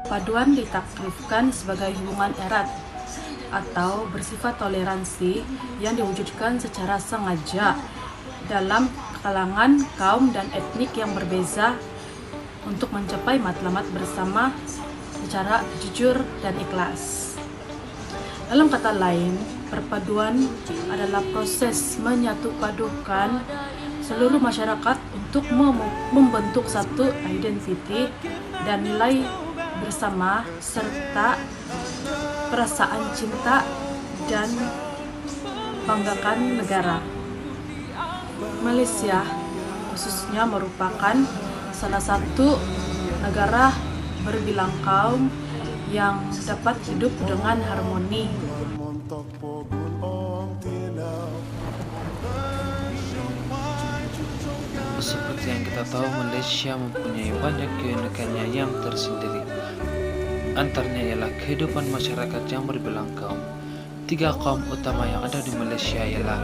Perpaduan ditakrifkan sebagai hubungan erat atau bersifat toleransi yang diwujudkan secara sengaja dalam kalangan kaum dan etnik yang berbeza untuk mencapai matlamat bersama secara jujur dan ikhlas. Dalam kata lain, perpaduan adalah proses menyatupadukan seluruh masyarakat untuk membentuk satu identiti dan nilai bersama serta perasaan cinta dan banggakan negara. Malaysia khususnya merupakan salah satu negara berbilang kaum yang dapat hidup dengan harmoni. Seperti yang kita tahu, Malaysia mempunyai banyak keunikannya yang tersendiri. Antaranya ialah kehidupan masyarakat yang berbilang kaum. 3 kaum utama yang ada di Malaysia ialah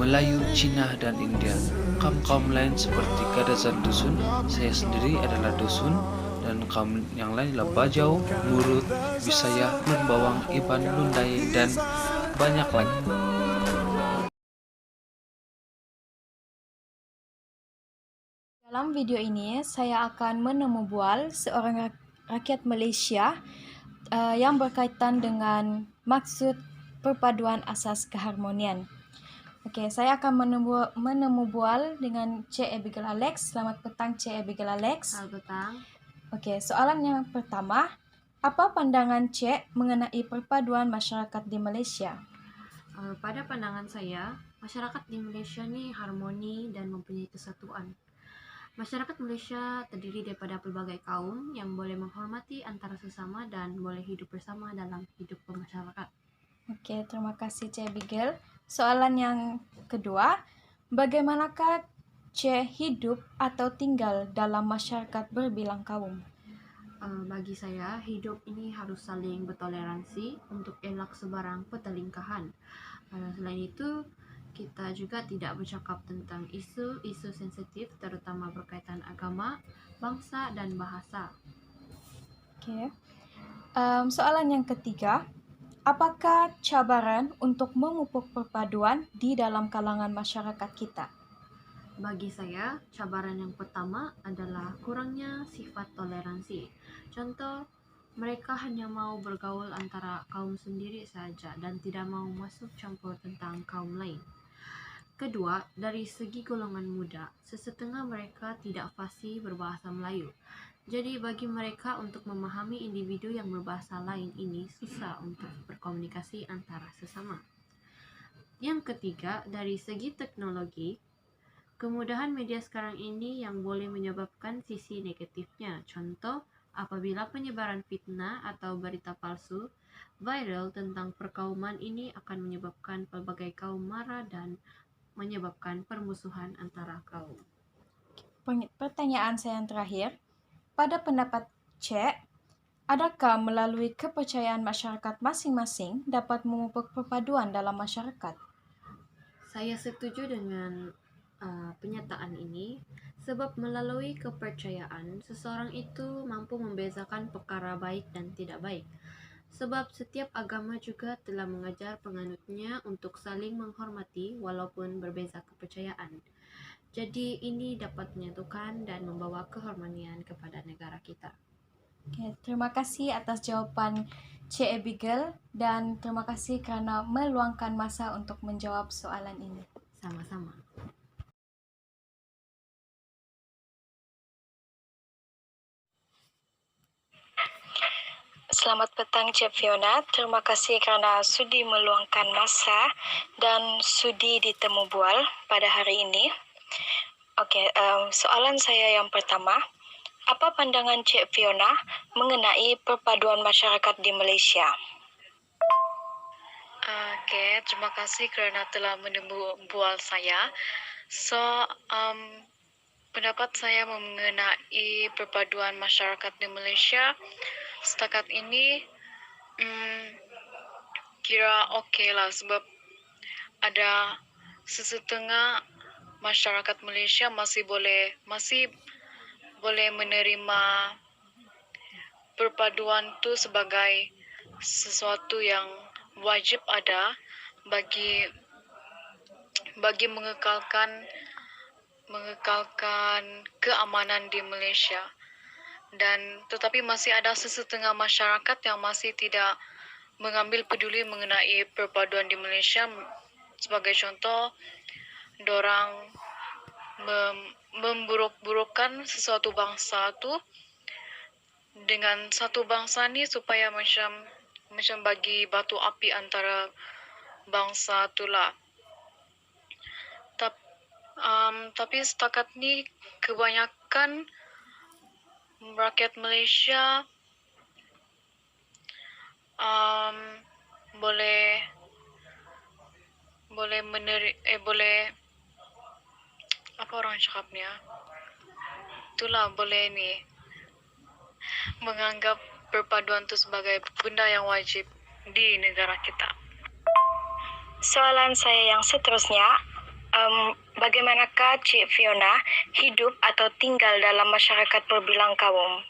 Melayu, Cina, dan India. Kaum-kaum lain seperti Kadazan Dusun, saya sendiri adalah Dusun, dan kaum yang lain adalah Bajau, Murut, Bisaya, Lun Bawang, Iban, Lundai, dan banyak lagi. Dalam video ini, saya akan menemubual seorang rakyat Malaysia yang berkaitan dengan maksud perpaduan asas keharmonian. Oke, saya akan menemubual dengan Cik Abigail Alex. Selamat petang, Cik Abigail Alex. Selamat petang. Oke, soalan yang pertama, apa pandangan Cik mengenai perpaduan masyarakat di Malaysia? Pada pandangan saya, masyarakat di Malaysia ini harmoni dan mempunyai kesatuan. Masyarakat Malaysia terdiri daripada pelbagai kaum yang boleh menghormati antara sesama dan boleh hidup bersama dalam hidup bermasyarakat. Oke, terima kasih Cik Abigail. Soalan yang kedua, bagaimanakah Cik hidup atau tinggal dalam masyarakat berbilang kaum? Bagi saya, hidup ini harus saling bertoleransi untuk elak sebarang pertelingkahan. Selain itu, kita juga tidak bercakap tentang isu-isu sensitif terutama berkaitan agama, bangsa, dan bahasa. Oke. Soalan yang ketiga, apakah cabaran untuk memupuk perpaduan di dalam kalangan masyarakat kita? Bagi saya, cabaran yang pertama adalah kurangnya sifat toleransi. Contoh, mereka hanya mau bergaul antara kaum sendiri saja dan tidak mau masuk campur tentang kaum lain. Kedua, dari segi golongan muda, sesetengah mereka tidak fasih berbahasa Melayu. Jadi bagi mereka untuk memahami individu yang berbahasa lain ini susah untuk berkomunikasi antara sesama. Yang ketiga, dari segi teknologi, kemudahan media sekarang ini yang boleh menyebabkan sisi negatifnya. Contoh, apabila penyebaran fitnah atau berita palsu viral tentang perkauman ini akan menyebabkan pelbagai kaum marah dan menyebabkan permusuhan antara kaum. Pertanyaan saya yang terakhir, pada pendapat Cik, adakah melalui kepercayaan masyarakat masing-masing dapat memupuk perpaduan dalam masyarakat? Saya setuju dengan penyataan ini sebab melalui kepercayaan seseorang itu mampu membezakan perkara baik dan tidak baik. Sebab setiap agama juga telah mengajar penganutnya untuk saling menghormati walaupun berbeza kepercayaan. Jadi ini dapat menyatukan dan membawa keharmonian kepada negara kita. Oke, terima kasih atas jawaban Cik Abigail dan terima kasih kerana meluangkan masa untuk menjawab soalan ini. Sama-sama. Selamat petang Cik Fiona, terima kasih kerana sudi meluangkan masa dan sudi ditemu bual pada hari ini. Oke, soalan saya yang pertama, apa pandangan Cik Fiona mengenai perpaduan masyarakat di Malaysia? Oke, terima kasih kerana telah menemu bual saya. Pendapat saya mengenai perpaduan masyarakat di Malaysia setakat ini kira okey lah sebab ada sesetengah masyarakat Malaysia masih boleh menerima perpaduan itu sebagai sesuatu yang wajib ada bagi mengekalkan keamanan di Malaysia. Dan tetapi masih ada sesetengah masyarakat yang masih tidak mengambil peduli mengenai perpaduan di Malaysia. Sebagai contoh, dorang memburuk-burukkan sesuatu bangsa tu dengan satu bangsa ni supaya macam bagi batu api antara bangsa tu lah. Tapi setakat ni kebanyakan rakyat Malaysia boleh apa orang cakap ni itulah boleh ni menganggap perpaduan tu sebagai benda yang wajib di negara kita. Soalan saya yang seterusnya, bagaimanakah Cik Fiona hidup atau tinggal dalam masyarakat berbilang kaum?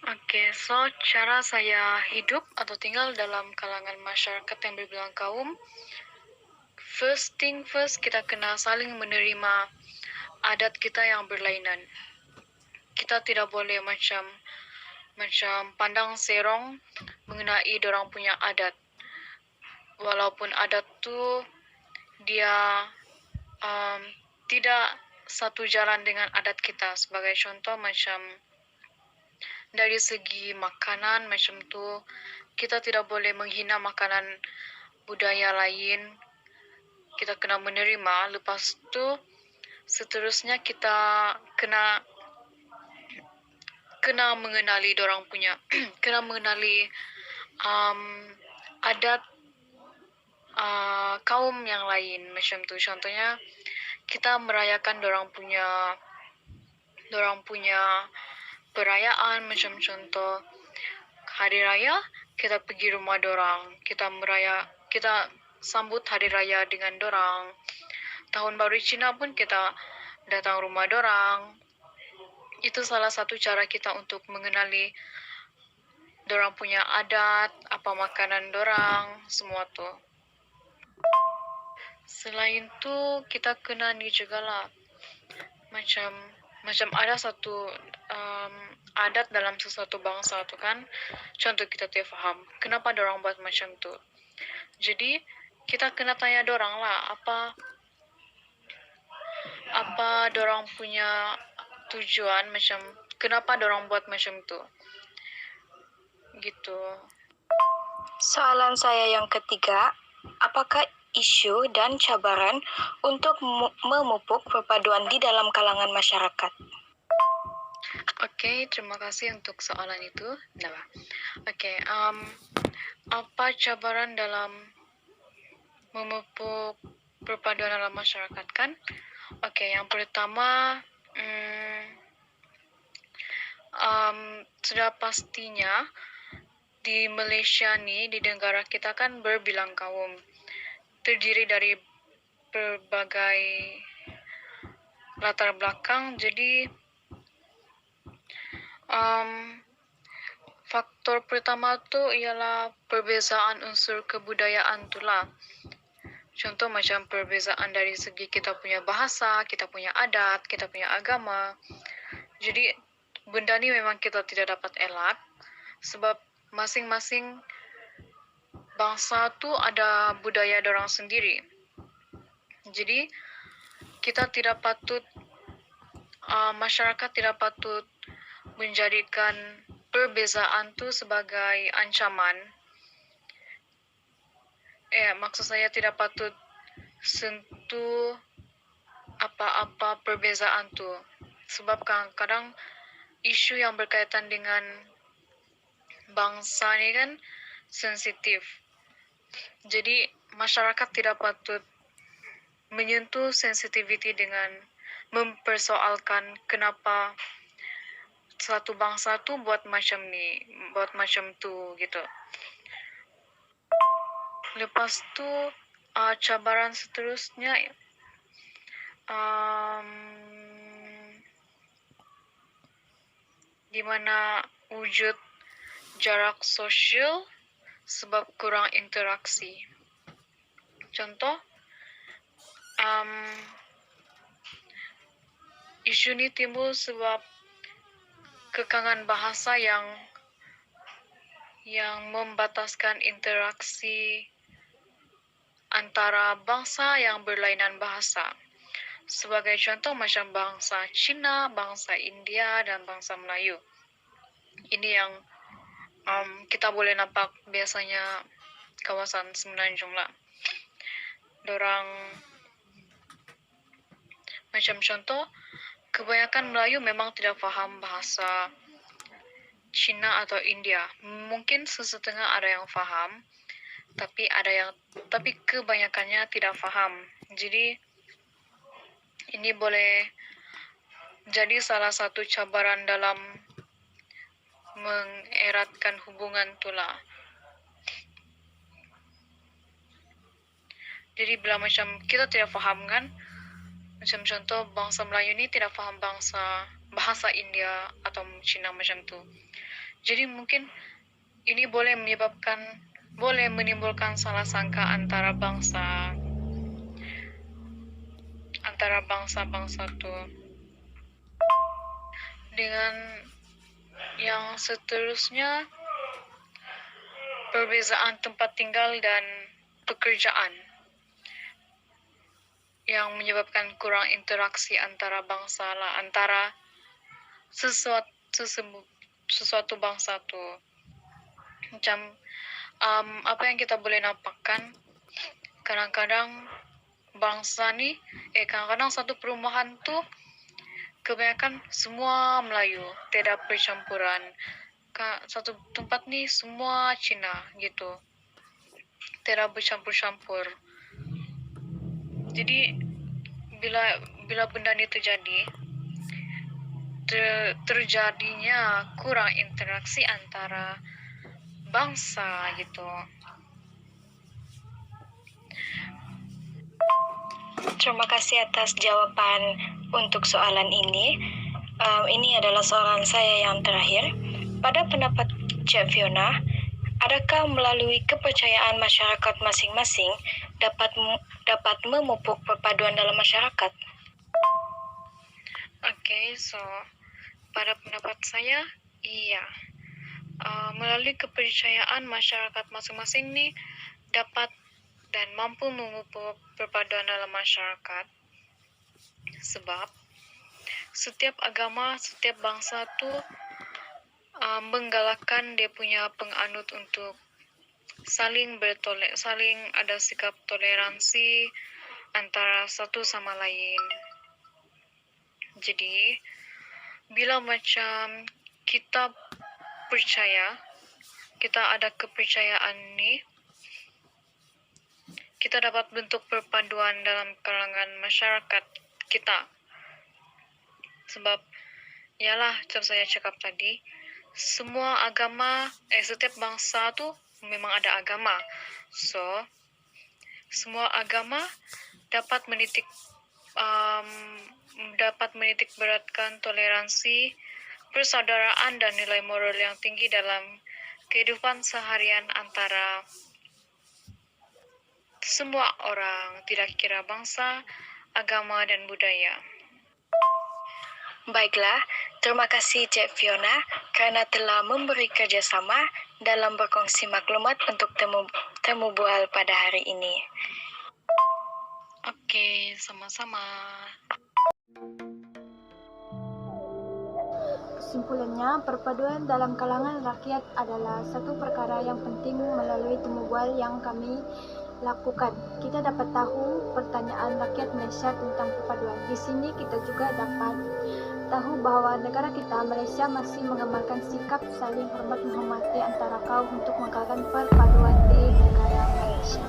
Okay, so cara saya hidup atau tinggal dalam kalangan masyarakat yang berbilang kaum, first thing first, kita kena saling menerima adat kita yang berlainan. Kita tidak boleh macam pandang serong mengenai dorang punya adat. Walaupun adat tu dia tidak satu jalan dengan adat kita. Sebagai contoh macam dari segi makanan macam tu, kita tidak boleh menghina makanan budaya lain. Kita kena menerima. Lepas tu seterusnya kita kena mengenali dorang punya kena mengenali adat kaum yang lain macam tu. Contohnya kita merayakan dorang punya perayaan, macam contoh hari raya, kita pergi rumah dorang, kita sambut hari raya dengan dorang. Tahun baru Cina pun kita datang rumah dorang. Itu salah satu cara kita untuk mengenali dorang punya adat, apa makanan dorang, semua tu. Selain tu, kita kena ni juga lah. Macam ada satu adat dalam sesuatu bangsa tu kan. Contoh kita tidak faham, kenapa dorang buat macam tu. Jadi, kita kena tanya dorang lah, apa dorang punya tujuan, macam kenapa dorang buat macam tu. Gitu. Soalan saya yang ketiga, apakah isu dan cabaran untuk memupuk perpaduan di dalam kalangan masyarakat? Okey, terima kasih untuk soalan itu. Okey, apa cabaran dalam memupuk perpaduan dalam masyarakat kan? Okey, yang pertama, sudah pastinya di Malaysia ni, di negara kita kan berbilang kaum, terdiri dari berbagai latar belakang. Jadi faktor pertama tu ialah perbezaan unsur kebudayaan tu lah. Contoh macam perbezaan dari segi kita punya bahasa, kita punya adat, kita punya agama. Jadi benda ni memang kita tidak dapat elak, sebab masing-masing bangsa tu ada budaya dorang sendiri. Jadi kita tidak patut, masyarakat tidak patut menjadikan perbezaan tu sebagai ancaman. Maksud saya tidak patut sentuh apa-apa perbezaan tu. Sebab kadang-kadang isu yang berkaitan dengan bangsa ni kan sensitif. Jadi masyarakat tidak patut menyentuh sensitiviti dengan mempersoalkan kenapa satu bangsa tu buat macam ni, buat macam tu gitu. Lepas tu cabaran seterusnya di mana wujud jarak sosial sebab kurang interaksi. Contoh, isu ini timbul sebab kekangan bahasa yang membataskan interaksi antara bangsa yang berlainan bahasa. Sebagai contoh macam bangsa Cina, bangsa India, dan bangsa Melayu. Ini yang kita boleh nampak biasanya kawasan Semenanjung lah. Dorang macam contoh, kebanyakan Melayu memang tidak faham bahasa Cina atau India. Mungkin sesetengah ada yang faham, tapi kebanyakannya tidak faham. Jadi ini boleh jadi salah satu cabaran dalam mengeratkan hubungan itulah. Jadi bila macam kita tidak faham kan, macam contoh bangsa Melayu ini tidak faham bahasa India atau Cina macam tu. Jadi mungkin ini boleh menimbulkan salah sangka antara bangsa tu. Dengan yang seterusnya, perbezaan tempat tinggal dan pekerjaan yang menyebabkan kurang interaksi antara bangsa lah, antara sesuatu bangsa tu. Macam apa yang kita boleh nampakkan, kadang-kadang kadang-kadang satu perumahan tu kebanyakan semua Melayu, tidak percampuran. Satu tempat ni semua Cina gitu, tidak bercampur-campur. Jadi bila benda ni terjadinya kurang interaksi antara bangsa gitu. Terima kasih atas jawaban untuk soalan ini. Ini adalah soalan saya yang terakhir. Pada pendapat Cik Fiona, adakah melalui kepercayaan masyarakat masing-masing dapat memupuk perpaduan dalam masyarakat? Okay, so pada pendapat saya, iya. Melalui kepercayaan masyarakat masing-masing ni dapat dan mampu memupuk perpaduan dalam masyarakat. Sebab setiap agama, setiap bangsa tu menggalakkan dia punya penganut untuk saling ada sikap toleransi antara satu sama lain. Jadi bila macam kita ada kepercayaan ni, kita dapat bentuk perpaduan dalam kalangan masyarakat kita. Sebab yalah, macam saya cakap tadi, setiap bangsa tu memang ada agama. So, semua agama dapat menitik beratkan toleransi, persaudaraan dan nilai moral yang tinggi dalam kehidupan seharian antara semua orang, tidak kira bangsa, agama dan budaya. Baiklah, terima kasih Cik Fiona kerana telah memberi kerjasama dalam berkongsi maklumat untuk temu bual pada hari ini. Okey, sama-sama. Kesimpulannya, perpaduan dalam kalangan rakyat adalah satu perkara yang penting melalui temu bual yang kami lakukan. Kita dapat tahu pertanyaan rakyat Malaysia tentang perpaduan. Di sini kita juga dapat tahu bahawa negara kita, Malaysia, masih mengamalkan sikap saling hormat menghormati antara kaum untuk mengekalkan perpaduan di negara Malaysia.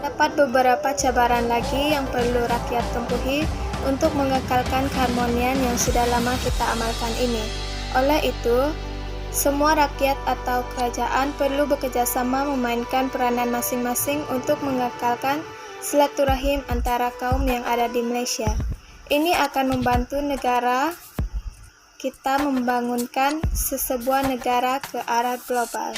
Dapat beberapa cabaran lagi yang perlu rakyat tempuhi untuk mengekalkan keharmonian yang sudah lama kita amalkan ini. Oleh itu, semua rakyat atau kerajaan perlu bekerjasama memainkan peranan masing-masing untuk mengekalkan silaturahim antara kaum yang ada di Malaysia. Ini akan membantu negara kita membangunkan sesebuah negara ke arah global.